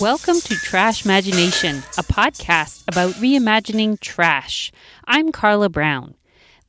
Welcome to Trashmagination, a podcast about reimagining trash. I'm Carla Brown.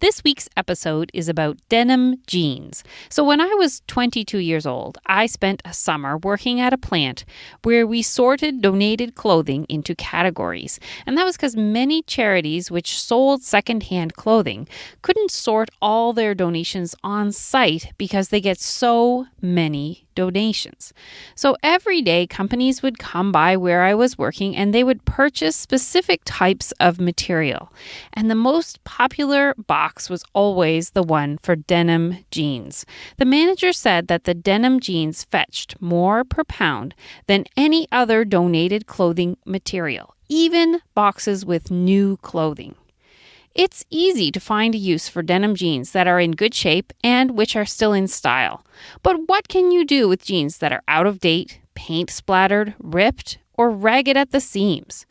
This week's episode is about denim jeans. So when I was 22 years old, I spent a summer working at a plant where we sorted donated clothing into categories. And that was because many charities which sold secondhand clothing couldn't sort all their donations on site because they get so many donations. So every day, companies would come by where I was working and they would purchase specific types of material. And the most popular box was always the one for denim jeans. The manager said that the denim jeans fetched more per pound than any other donated clothing material, even boxes with new clothing. It's easy to find a use for denim jeans that are in good shape and which are still in style. But what can you do with jeans that are out of date, paint splattered, ripped, or ragged at the seams?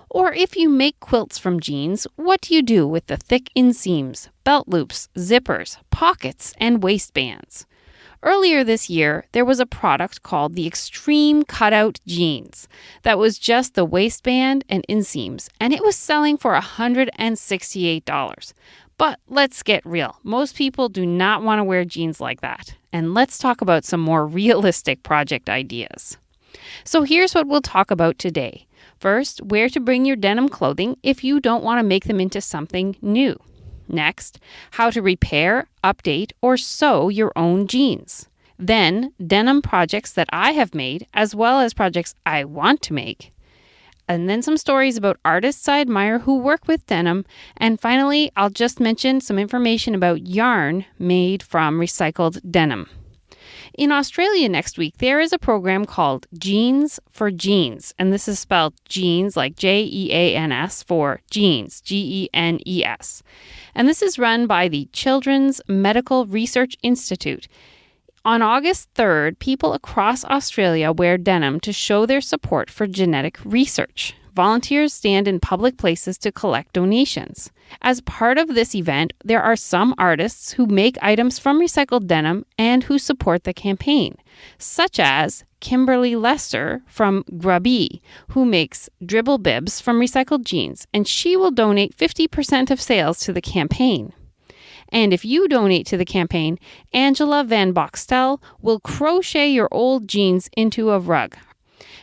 Or if you make quilts from jeans, what do you do with the thick inseams, belt loops, zippers, pockets, and waistbands? Earlier this year, there was a product called the Extreme Cutout Jeans that was just the waistband and inseams, and it was selling for $168. But let's get real. Most people do not want to wear jeans like that. And let's talk about some more realistic project ideas. So here's what we'll talk about today. First, where to bring your denim clothing if you don't want to make them into something new. Next, how to repair, update, or sew your own jeans. Then, denim projects that I have made, as well as projects I want to make. And then some stories about artists I admire who work with denim. And finally, I'll just mention some information about yarn made from recycled denim. In Australia next week, there is a program called Jeans for Genes, and this is spelled jeans like Jeans for genes, Genes. And this is run by the Children's Medical Research Institute. On August 3rd, people across Australia wear denim to show their support for genetic research. Volunteers stand in public places to collect donations. As part of this event, there are some artists who make items from recycled denim and who support the campaign, such as Kimberly Lester from Grubby, who makes dribble bibs from recycled jeans, and she will donate 50% of sales to the campaign. And if you donate to the campaign, Angela Van Boxtel will crochet your old jeans into a rug.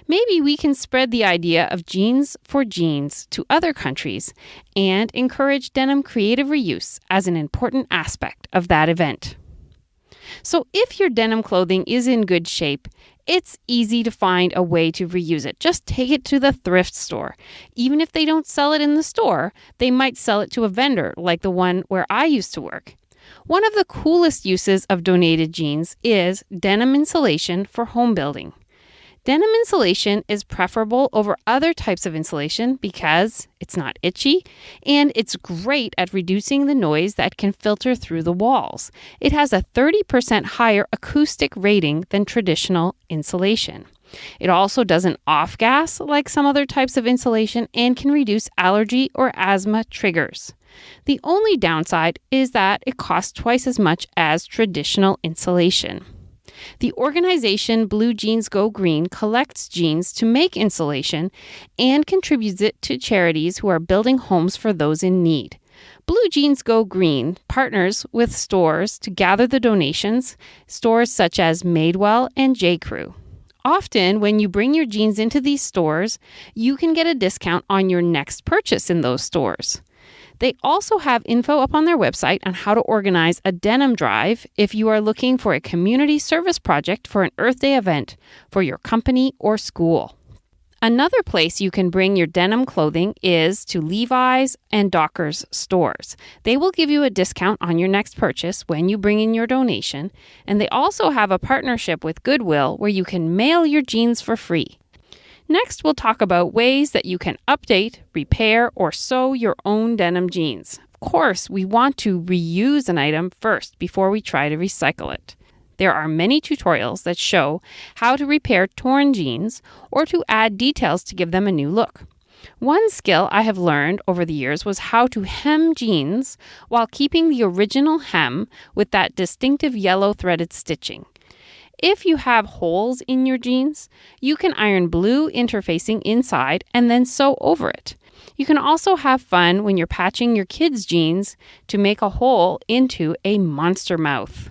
Maybe we can spread the idea of jeans for genes to other countries and encourage denim creative reuse as an important aspect of that event. So if your denim clothing is in good shape, it's easy to find a way to reuse it. Just take it to the thrift store. Even if they don't sell it in the store, they might sell it to a vendor like the one where I used to work. One of the coolest uses of donated jeans is denim insulation for home building. Denim insulation is preferable over other types of insulation because it's not itchy and it's great at reducing the noise that can filter through the walls. It has a 30% higher acoustic rating than traditional insulation. It also doesn't off-gas like some other types of insulation and can reduce allergy or asthma triggers. The only downside is that it costs twice as much as traditional insulation. The organization Blue Jeans Go Green collects jeans to make insulation and contributes it to charities who are building homes for those in need. Blue Jeans Go Green partners with stores to gather the donations, stores such as Madewell and J.Crew. Often, when you bring your jeans into these stores, you can get a discount on your next purchase in those stores. They also have info up on their website on how to organize a denim drive if you are looking for a community service project for an Earth Day event for your company or school. Another place you can bring your denim clothing is to Levi's and Dockers stores. They will give you a discount on your next purchase when you bring in your donation, and they also have a partnership with Goodwill where you can mail your jeans for free. Next, we'll talk about ways that you can update, repair, or sew your own denim jeans. Of course, we want to reuse an item first before we try to recycle it. There are many tutorials that show how to repair torn jeans or to add details to give them a new look. One skill I have learned over the years was how to hem jeans while keeping the original hem with that distinctive yellow threaded stitching. If you have holes in your jeans, you can iron blue interfacing inside and then sew over it. You can also have fun when you're patching your kids' jeans to make a hole into a monster mouth.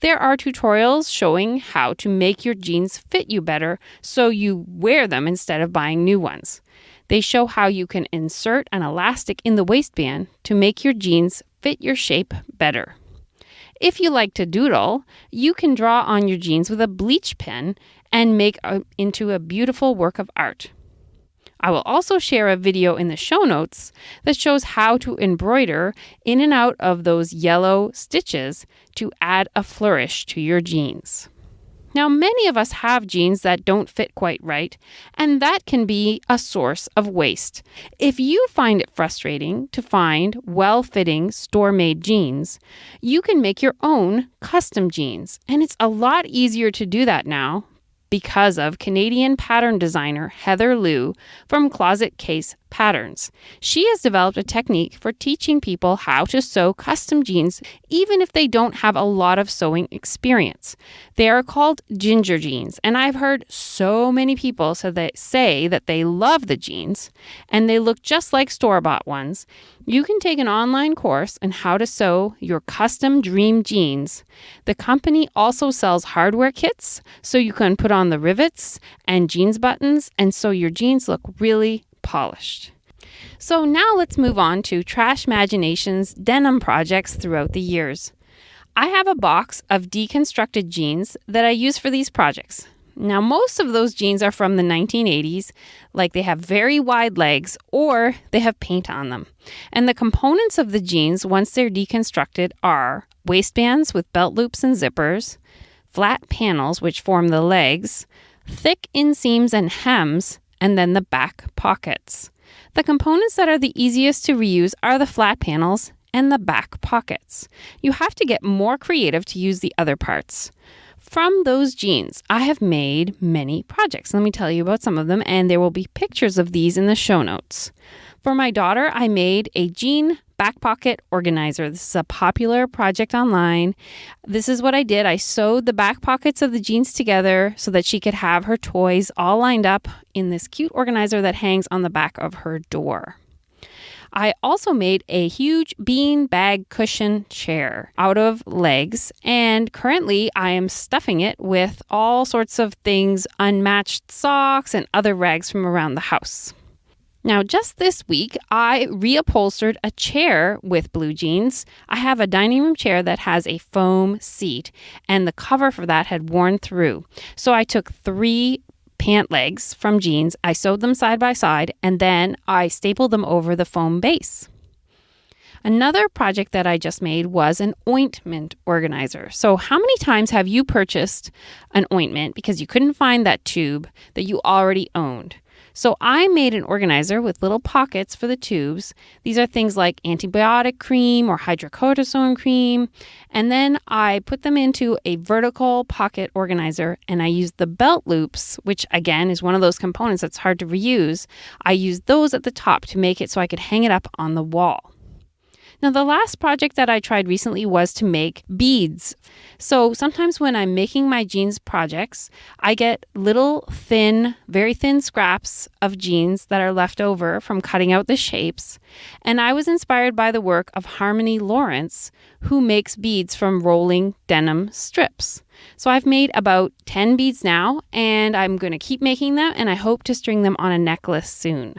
There are tutorials showing how to make your jeans fit you better so you wear them instead of buying new ones. They show how you can insert an elastic in the waistband to make your jeans fit your shape better. If you like to doodle, you can draw on your jeans with a bleach pen and make into a beautiful work of art. I will also share a video in the show notes that shows how to embroider in and out of those yellow stitches to add a flourish to your jeans. Now, many of us have jeans that don't fit quite right, and that can be a source of waste. If you find it frustrating to find well-fitting store-made jeans, you can make your own custom jeans, and it's a lot easier to do that now because of Canadian pattern designer Heather Liu from Closet Case Patterns. She has developed a technique for teaching people how to sew custom jeans even if they don't have a lot of sewing experience. They are called ginger jeans, and I've heard so many people say that they love the jeans and they look just like store-bought ones. You can take an online course on how to sew your custom dream jeans. The company also sells hardware kits so you can put on the rivets and jeans buttons and so your jeans look really polished. So now let's move on to Trashmagination's denim projects throughout the years. I have a box of deconstructed jeans that I use for these projects. Now, most of those jeans are from the 1980s, like they have very wide legs or they have paint on them. And the components of the jeans, once they're deconstructed, are waistbands with belt loops and zippers, flat panels which form the legs, thick inseams and hems, and then the back pockets. The components that are the easiest to reuse are the flat panels and the back pockets. You have to get more creative to use the other parts. From those jeans, I have made many projects. Let me tell you about some of them, and there will be pictures of these in the show notes. For my daughter, I made a jean back pocket organizer. This is a popular project online. This is what I did. I sewed the back pockets of the jeans together so that she could have her toys all lined up in this cute organizer that hangs on the back of her door. I also made a huge bean bag cushion chair out of legs, and currently I am stuffing it with all sorts of things, unmatched socks and other rags from around the house. Now, just this week, I reupholstered a chair with blue jeans. I have a dining room chair that has a foam seat, and the cover for that had worn through. So I took 3 pant legs from jeans, I sewed them side by side, and then I stapled them over the foam base. Another project that I just made was an ointment organizer. So how many times have you purchased an ointment because you couldn't find that tube that you already owned? So I made an organizer with little pockets for the tubes. These are things like antibiotic cream or hydrocortisone cream. And then I put them into a vertical pocket organizer, and I used the belt loops, which again is one of those components that's hard to reuse. I used those at the top to make it so I could hang it up on the wall. Now, the last project that I tried recently was to make beads. So sometimes when I'm making my jeans projects, I get little thin, very thin scraps of jeans that are left over from cutting out the shapes. And I was inspired by the work of Harmony Lawrence, who makes beads from rolling denim strips. So I've made about 10 beads now, and I'm going to keep making them, and I hope to string them on a necklace soon.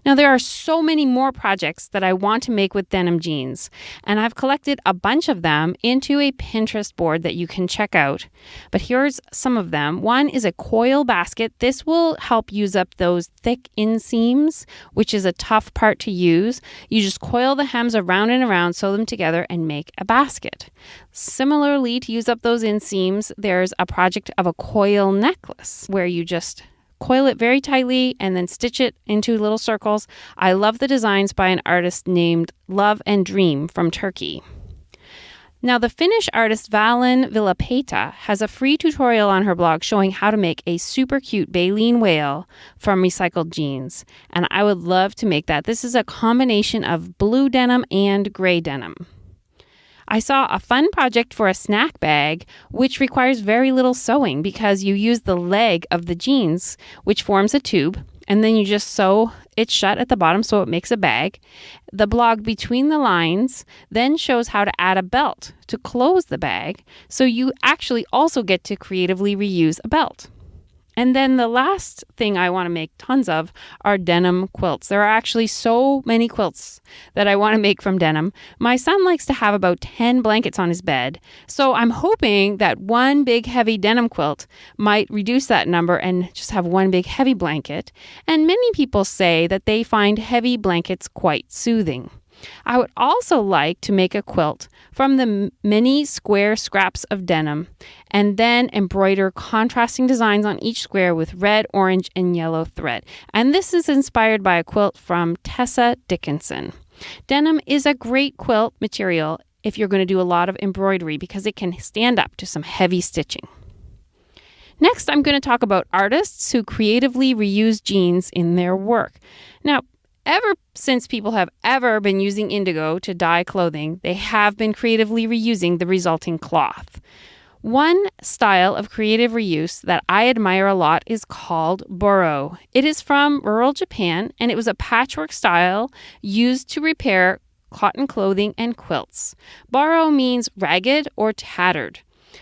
Now, there are so many more projects that I want to make with denim jeans, and I've collected a bunch of them into a Pinterest board that you can check out. But here's some of them. One is a coil basket. This will help use up those thick inseams, which is a tough part to use. You just coil the hems around and around, sew them together, and make a basket. Similarly, to use up those inseams, there's a project of a coil necklace where you just coil it very tightly and then stitch it into little circles. I love the designs by an artist named Love and Dream from Turkey. Now, the Finnish artist Valin Villapeta has a free tutorial on her blog showing how to make a super cute baleen whale from recycled jeans. And I would love to make that. This is a combination of blue denim and gray denim. I saw a fun project for a snack bag, which requires very little sewing because you use the leg of the jeans, which forms a tube, and then you just sew it shut at the bottom so it makes a bag. The blog Between the Lines then shows how to add a belt to close the bag, so you actually also get to creatively reuse a belt. And then the last thing I want to make tons of are denim quilts. There are actually so many quilts that I want to make from denim. My son likes to have about 10 blankets on his bed. So I'm hoping that one big heavy denim quilt might reduce that number and just have one big heavy blanket. And many people say that they find heavy blankets quite soothing. I would also like to make a quilt from the many square scraps of denim and then embroider contrasting designs on each square with red, orange, and yellow thread. And this is inspired by a quilt from Tessa Dickinson. Denim is a great quilt material if you're going to do a lot of embroidery because it can stand up to some heavy stitching. Next, I'm going to talk about artists who creatively reuse jeans in their work. Now, ever since people have ever been using indigo to dye clothing, they have been creatively reusing the resulting cloth. One style of creative reuse that I admire a lot is called boro. It is from rural Japan, and it was a patchwork style used to repair cotton clothing and quilts. Boro means ragged or tattered.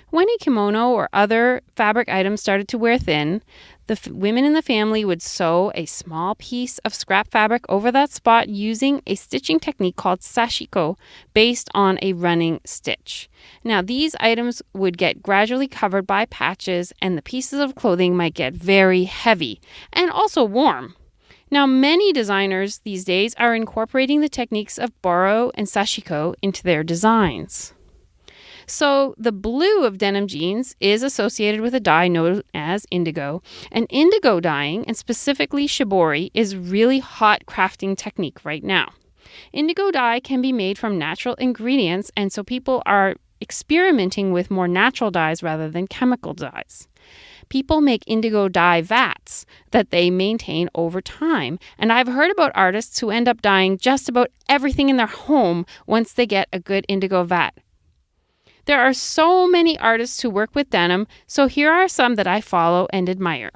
When a kimono or other fabric items started to wear thin, the women in the family would sew a small piece of scrap fabric over that spot using a stitching technique called sashiko, based on a running stitch. Now, these items would get gradually covered by patches, and the pieces of clothing might get very heavy and also warm. Now, many designers these days are incorporating the techniques of boro and sashiko into their designs. So the blue of denim jeans is associated with a dye known as indigo. And indigo dyeing, and specifically shibori, is really hot crafting technique right now. Indigo dye can be made from natural ingredients, and so people are experimenting with more natural dyes rather than chemical dyes. People make indigo dye vats that they maintain over time. And I've heard about artists who end up dyeing just about everything in their home once they get a good indigo vat. There are so many artists who work with denim, so here are some that I follow and admire.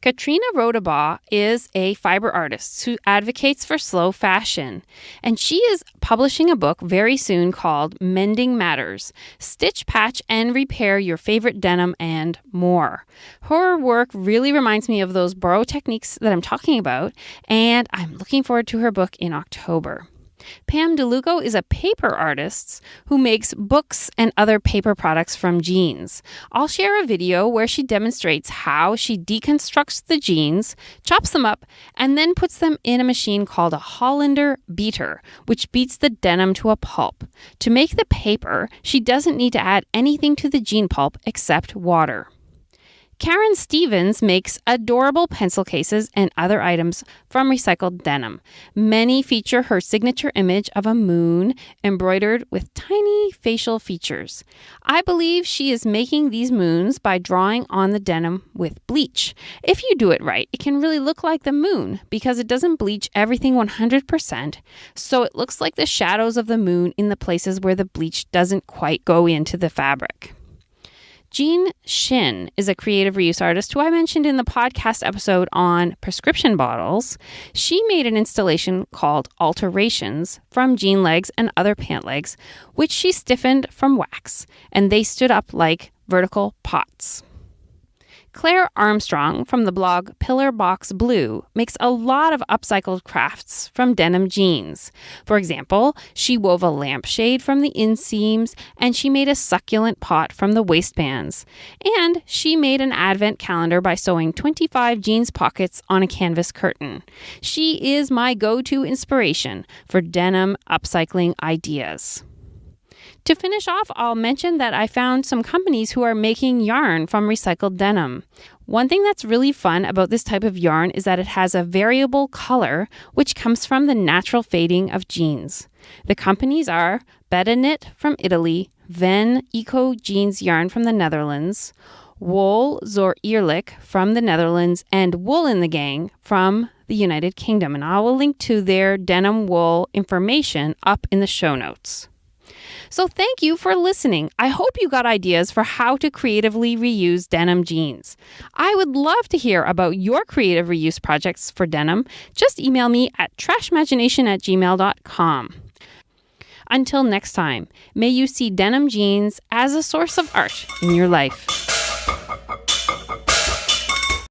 Katrina Rodabaugh is a fiber artist who advocates for slow fashion, and she is publishing a book very soon called Mending Matters: Stitch, Patch, and Repair Your Favorite Denim and More. Her work really reminds me of those boro techniques that I'm talking about, and I'm looking forward to her book in October. Pam DeLugo is a paper artist who makes books and other paper products from jeans. I'll share a video where she demonstrates how she deconstructs the jeans, chops them up, and then puts them in a machine called a Hollander beater, which beats the denim to a pulp. To make the paper, she doesn't need to add anything to the jean pulp except water. Karen Stevens makes adorable pencil cases and other items from recycled denim. Many feature her signature image of a moon embroidered with tiny facial features. I believe she is making these moons by drawing on the denim with bleach. If you do it right, it can really look like the moon because it doesn't bleach everything 100%, so it looks like the shadows of the moon in the places where the bleach doesn't quite go into the fabric. Jean Shin is a creative reuse artist who I mentioned in the podcast episode on prescription bottles. She made an installation called Alterations from jean legs and other pant legs, which she stiffened from wax, and they stood up like vertical pots. Claire Armstrong from the blog Pillar Box Blue makes a lot of upcycled crafts from denim jeans. For example, she wove a lampshade from the inseams, and she made a succulent pot from the waistbands. And she made an advent calendar by sewing 25 jeans pockets on a canvas curtain. She is my go-to inspiration for denim upcycling ideas. To finish off, I'll mention that I found some companies who are making yarn from recycled denim. One thing that's really fun about this type of yarn is that it has a variable color, which comes from the natural fading of jeans. The companies are Beta Knit from Italy, Ven Eco Jeans Yarn from the Netherlands, Wool Zor Eerlijk from the Netherlands, and Wool in the Gang from the United Kingdom. And I will link to their denim wool information up in the show notes. So thank you for listening. I hope you got ideas for how to creatively reuse denim jeans. I would love to hear about your creative reuse projects for denim. Just email me at trashmagination@gmail.com. Until next time, may you see denim jeans as a source of art in your life.